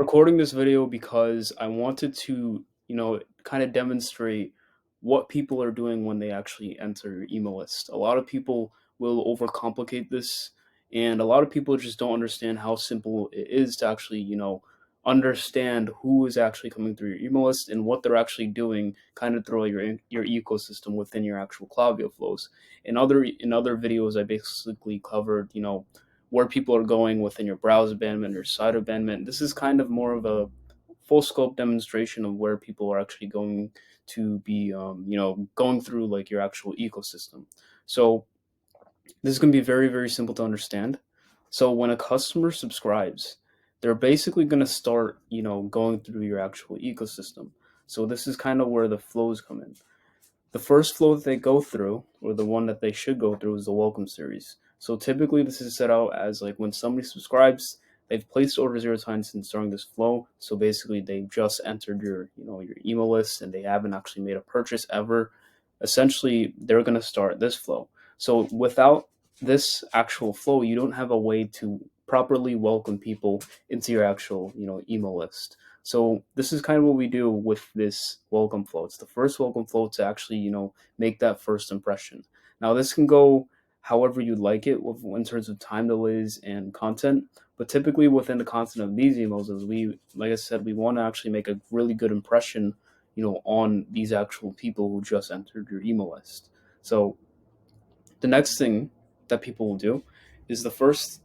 recording this video because I wanted to, kind of demonstrate what people are doing when they actually enter your email list. A lot of people will overcomplicate this, and a lot of people just don't understand how simple it is to actually, understand who is actually coming through your email list and what they're actually doing kind of through your ecosystem within your actual Klaviyo flows. In other videos I basically covered, where people are going within your browser abandonment or site abandonment. This is kind of more of a full scope demonstration of where people are actually going to be, going through like your actual ecosystem. So this is going to be very, very simple to understand. So when a customer subscribes, they're basically going to start, going through your actual ecosystem. So this is kind of where the flows come in. The first flow that they go through, or the one that they should go through, is the welcome series. So typically this is set out as like when somebody subscribes, they've placed order 0 times since starting this flow. So basically they've just entered your email list and they haven't actually made a purchase ever. Essentially, they're going to start this flow. So without this actual flow, you don't have a way to properly welcome people into your actual, email list. So this is kind of what we do with this welcome flow. It's the first welcome flow to actually, make that first impression. Now this can go however you'd like it in terms of time delays and content, but typically within the content of these emails, as like I said, we want to actually make a really good impression, on these actual people who just entered your email list. So the next thing that people will do is the first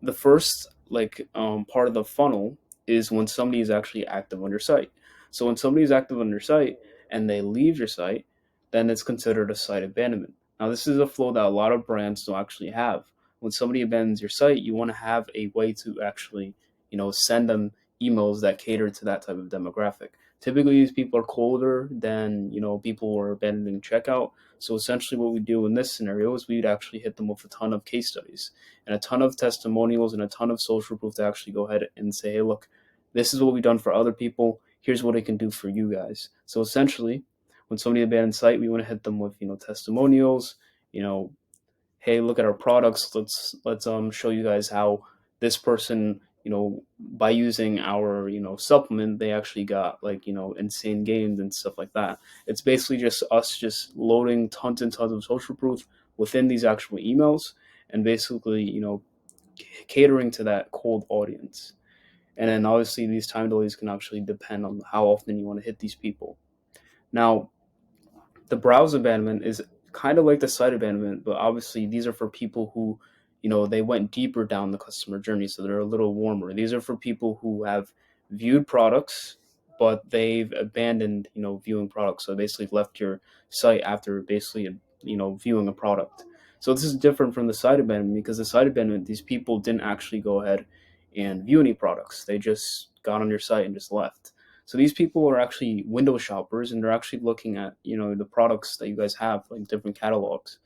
part of the funnel is when somebody is actually active on your site. So when somebody is active on your site and they leave your site, then it's considered a site abandonment. Now this is a flow that a lot of brands don't actually have. When somebody abandons your site, you want to have a way to actually, send them emails that cater to that type of demographic. Typically these people are colder than, people who are abandoning checkout. So essentially what we do in this scenario is we'd actually hit them with a ton of case studies and a ton of testimonials and a ton of social proof to actually go ahead and say, hey, look, this is what we've done for other people. Here's what it can do for you guys. So essentially, when somebody abandons site, we want to hit them with, testimonials, you know, hey, look at our products. Let's show you guys how this person, by using our, supplement, they actually got like, insane gains and stuff like that. It's basically just us just loading tons and tons of social proof within these actual emails and basically, catering to that cold audience. And then obviously these time delays can actually depend on how often you want to hit these people. Now, the browse abandonment is kind of like the site abandonment, but obviously these are for people who, they went deeper down the customer journey, so they're a little warmer. These are for people who have viewed products, but they've abandoned, viewing products. So basically left your site after basically, viewing a product. So this is different from the site abandonment because the site abandonment, these people didn't actually go ahead and view any products. They just got on your site and just left. So these people are actually window shoppers and they're actually looking at, the products that you guys have, like different catalogs.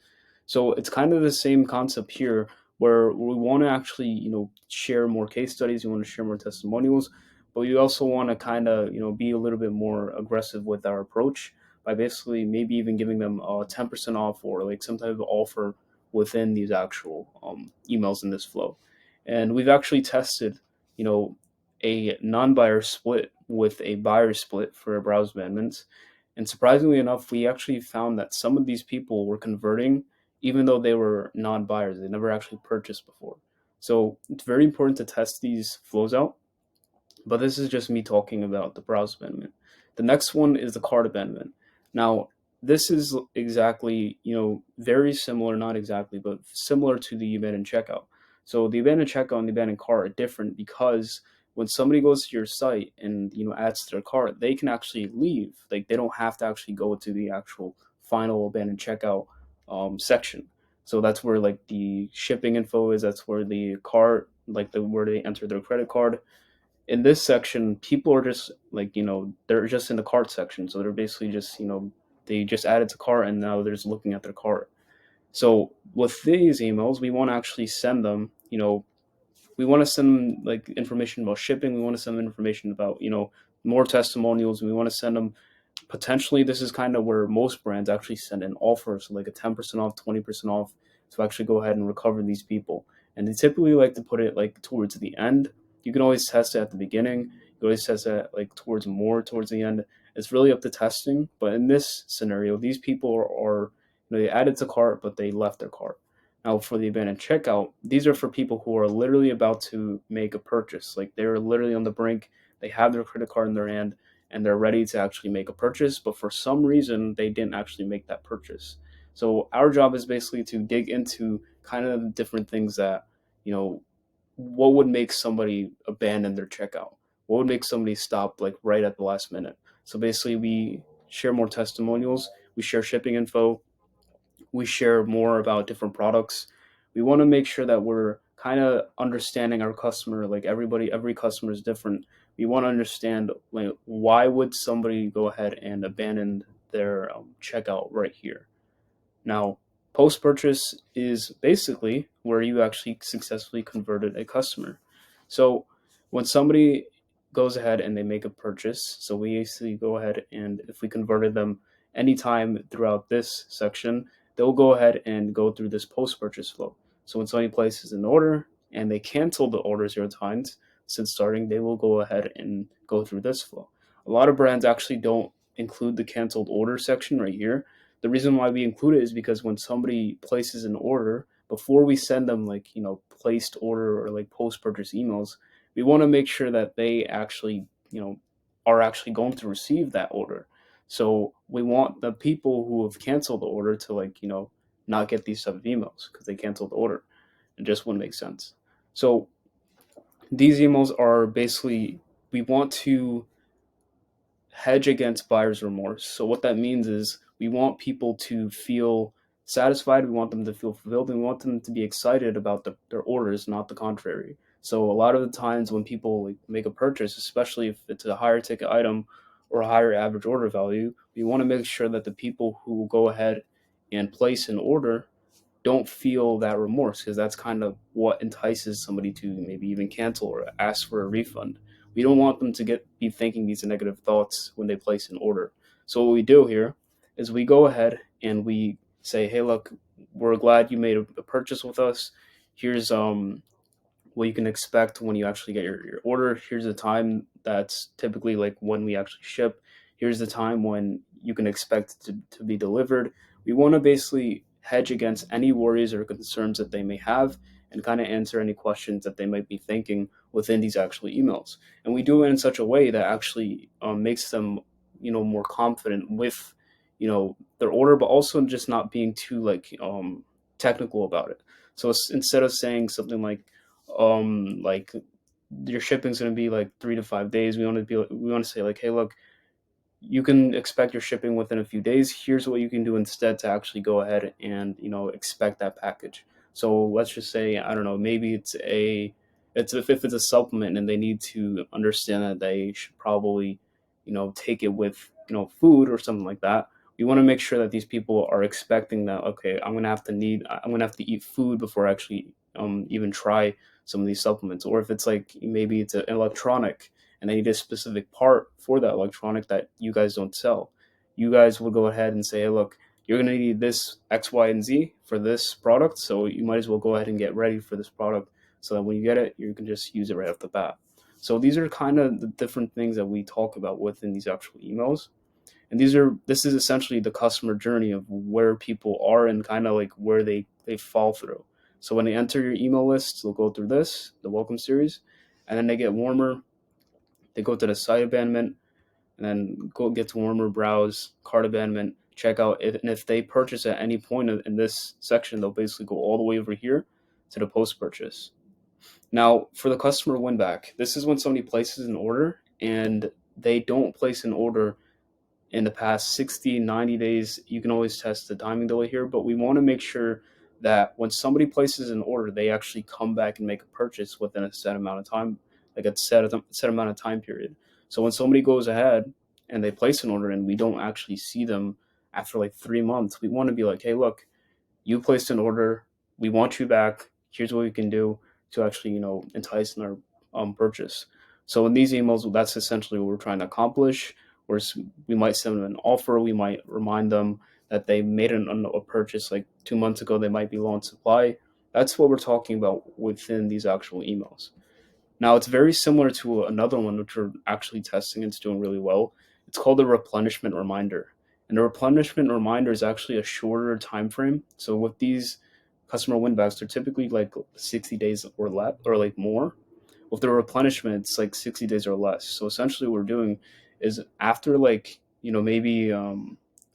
So it's kind of the same concept here where we want to actually, share more case studies, we want to share more testimonials, but we also want to kind of, be a little bit more aggressive with our approach by basically maybe even giving them 10% off or like some type of offer within these actual emails in this flow. And we've actually tested, you know, a non-buyer split with a buyer split for browse amendments. And surprisingly enough, we actually found that some of these people were converting even though they were non-buyers. They never actually purchased before. So it's very important to test these flows out. But this is just me talking about the browse abandonment. The next one is the cart abandonment. Now, this is exactly, very similar, not exactly, but similar to the abandoned checkout. So the abandoned checkout and the abandoned cart are different because when somebody goes to your site and, adds to their cart, they can actually leave. Like they don't have to actually go to the actual final abandoned checkout section. So that's where like the shipping info is. That's where the cart, like where they enter their credit card. In this section, people are just like, they're just in the cart section. So they're basically just, they just added to cart and now they're just looking at their cart. So with these emails, we want to actually send them, we want to send them like information about shipping. We want to send them information about, more testimonials. We want to send them potentially, this is kind of where most brands actually send an offer. So like a 10% off, 20% off to actually go ahead and recover these people. And they typically like to put it like towards the end You can always test it at the beginning. You can always test it like towards the end. It's really up to testing. But in this scenario, these people are they added to cart, but they left their cart. Now, for the abandoned checkout, these are for people who are literally about to make a purchase. Like they're literally on the brink. They have their credit card in their hand and they're ready to actually make a purchase, but for some reason they didn't actually make that purchase. So our job is basically to dig into kind of the different things that, you know, what would make somebody abandon their checkout? What would make somebody stop like right at the last minute? So basically we share more testimonials, we share shipping info, we share more about different products. We want to make sure that we're kind of understanding our customer. Like every customer is different. We want to understand like why would somebody go ahead and abandon their checkout right here. Now, post purchase is basically where you actually successfully converted a customer. So when somebody goes ahead and they make a purchase, so we basically go ahead and if we converted them anytime throughout this section, they'll go ahead and go through this post purchase flow. So when somebody places an order and they cancel the order 0 times since starting, they will go ahead and go through this flow. A lot of brands actually don't include the canceled order section right here. The reason why we include it is because when somebody places an order, before we send them like, placed order or like post purchase emails, we want to make sure that they actually, are actually going to receive that order. So we want the people who have canceled the order to like, not get these type of emails because they canceled the order. It just wouldn't make sense. So these emails are basically, we want to hedge against buyer's remorse. So what that means is we want people to feel satisfied, we want them to feel fulfilled, and we want them to be excited about their orders, not the contrary. So a lot of the times when people like, make a purchase, especially if it's a higher ticket item or a higher average order value, we want to make sure that the people who go ahead and place an order don't feel that remorse because that's kind of what entices somebody to maybe even cancel or ask for a refund. We don't want them to be thinking these negative thoughts when they place an order. So what we do here is we go ahead and we say, "Hey, look, we're glad you made a purchase with us. Here's what you can expect when you actually get your order. Here's the time that's typically like when we actually ship. Here's the time when you can expect to be delivered." We want to basically hedge against any worries or concerns that they may have and kind of answer any questions that they might be thinking within these actual emails. And we do it in such a way that actually makes them, more confident with, their order, but also just not being too like technical about it. So instead of saying something like your shipping's going to be like 3 to 5 days. We want to say like, hey, look, you can expect your shipping within a few days. Here's what you can do instead to actually go ahead and expect that package. So let's just say I don't know, maybe it's if it's a supplement and they need to understand that they should probably take it with food or something like that. We want to make sure that these people are expecting that okay, I'm gonna have to eat food before I actually even try some of these supplements. Or if it's like maybe it's an electronic and they need a specific part for that electronic that you guys don't sell, you guys will go ahead and say, hey, look, you're going to need this X, Y, and Z for this product. So you might as well go ahead and get ready for this product so that when you get it, you can just use it right off the bat. So these are kind of the different things that we talk about within these actual emails. And this is essentially the customer journey of where people are and kind of like where they fall through. So when they enter your email list, they'll go through the welcome series, and then they get warmer, they go to the site abandonment, and then go get to warmer, browse, cart abandonment, checkout. And if they purchase at any point in this section, they'll basically go all the way over here to the post purchase. Now, for the customer win back, this is when somebody places an order and they don't place an order in the past 60, 90 days. You can always test the timing delay here, but we want to make sure that when somebody places an order, they actually come back and make a purchase within a set amount of time, like a set amount of time period. So when somebody goes ahead and they place an order and we don't actually see them after like 3 months, we want to be like, hey, look, you placed an order, we want you back. Here's what we can do to actually, entice in our purchase. So in these emails, that's essentially what we're trying to accomplish. Where we might send them an offer, we might remind them that they made a purchase like 2 months ago, they might be low on supply. That's what we're talking about within these actual emails. Now it's very similar to another one which we're actually testing and it's doing really well. It's called the replenishment reminder. And the replenishment reminder is actually a shorter time frame. So with these customer winbacks, they're typically like 60 days or less or like more. With the replenishment, it's like 60 days or less. So essentially what we're doing is after like, maybe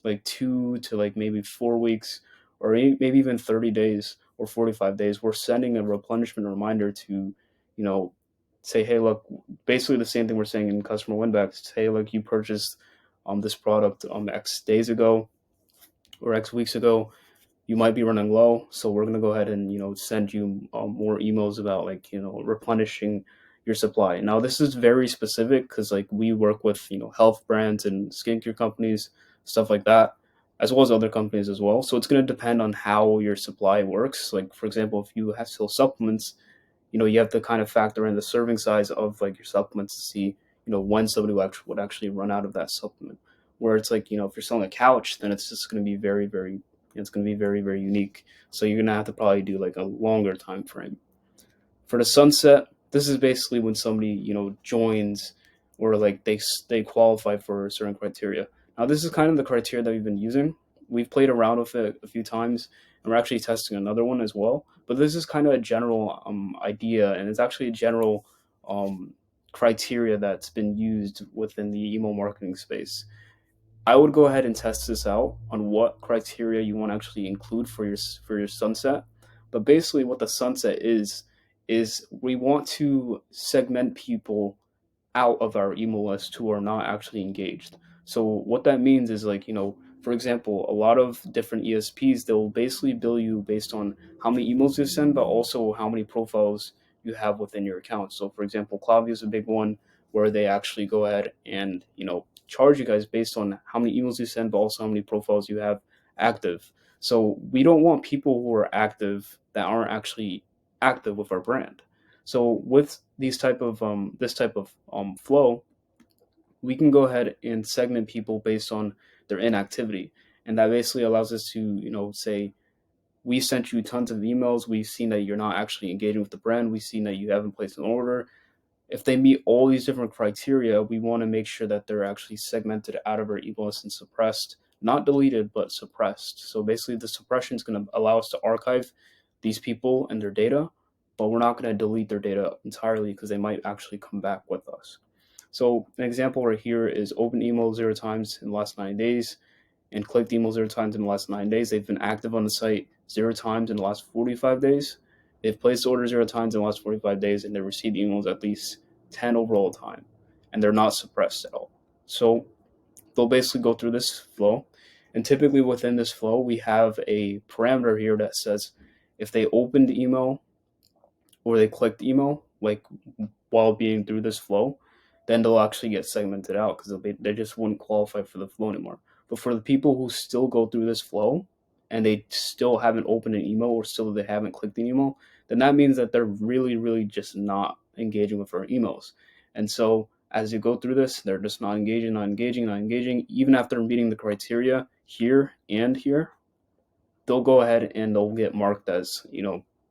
like 2 to like maybe 4 weeks or maybe even 30 days or 45 days, we're sending a replenishment reminder to, you know, say, hey, look, basically the same thing we're saying in customer winbacks. Hey, look, you purchased this product X days ago or X weeks ago. You might be running low, so we're gonna go ahead and send you more emails about like replenishing your supply. Now this is very specific because like we work with health brands and skincare companies, stuff like that, as well as other companies as well. So it's gonna depend on how your supply works. Like for example, if you have still supplements, you have to kind of factor in the serving size of like your supplements to see, when somebody would actually run out of that supplement. Where it's like, if you're selling a couch, then it's just going to be very, very, it's going to be very, very unique. So you're going to have to probably do like a longer time frame. For the sunset, this is basically when somebody joins or like they qualify for certain criteria. Now this is kind of the criteria that we've been using. We've played around with it a few times, and we're actually testing another one as well. But this is kind of a general idea, and it's actually a general criteria that's been used within the email marketing space. I would go ahead and test this out on what criteria you want to actually include for your sunset. But basically, what the sunset is we want to segment people out of our email list who are not actually engaged. So what that means is like, for example, a lot of different ESPs, they'll basically bill you based on how many emails you send, but also how many profiles you have within your account. So for example, Klaviyo is a big one where they actually go ahead and, charge you guys based on how many emails you send, but also how many profiles you have active. So we don't want people who are active that aren't actually active with our brand. So with these type of this type of flow, we can go ahead and segment people based on their inactivity, and that basically allows us to say we sent you tons of emails. We've seen that you're not actually engaging with the brand. We've seen that you haven't placed an order. If they meet all these different criteria, we want to make sure that they're actually segmented out of our email list and suppressed, not deleted, but suppressed. So basically, the suppression is going to allow us to archive these people and their data, but we're not going to delete their data entirely because they might actually come back with us. So an example right here is open email 0 times in the last 9 days and clicked email 0 times in the last 9 days. They've been active on the site 0 times in the last 45 days. They've placed orders 0 times in the last 45 days, and they've received emails at least 10 overall time, and they're not suppressed at all. So they'll basically go through this flow, and typically within this flow, we have a parameter here that says if they opened email or they clicked email, like while being through this flow, then they'll actually get segmented out because they just wouldn't qualify for the flow anymore. But for the people who still go through this flow and they still haven't opened an email or still they haven't clicked an email, then that means that they're really, really just not engaging with our emails. And so as you go through this, they're just not engaging, not engaging, not engaging. Even after meeting the criteria here and here, they'll go ahead and they'll get marked as,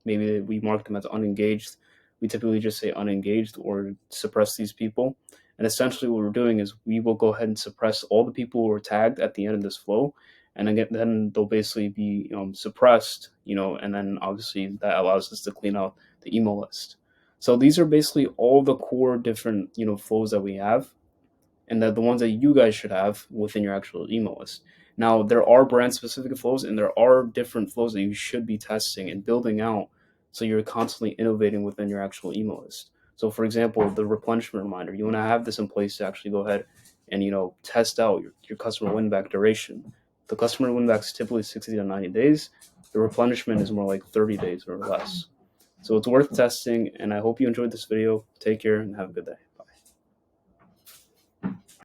maybe we mark them as unengaged. We typically just say unengaged or suppress these people. And essentially what we're doing is we will go ahead and suppress all the people who are tagged at the end of this flow. And again, then they'll basically be suppressed, and then obviously that allows us to clean out the email list. So these are basically all the core different, flows that we have, and the ones that you guys should have within your actual email list. Now, there are brand specific flows and there are different flows that you should be testing and building out so you're constantly innovating within your actual email list. So, for example, the replenishment reminder, you want to have this in place to actually go ahead and test out your customer win back duration. The customer win back is typically 60 to 90 days. The replenishment is more like 30 days or less. So it's worth testing, and I hope you enjoyed this video. Take care and have a good day.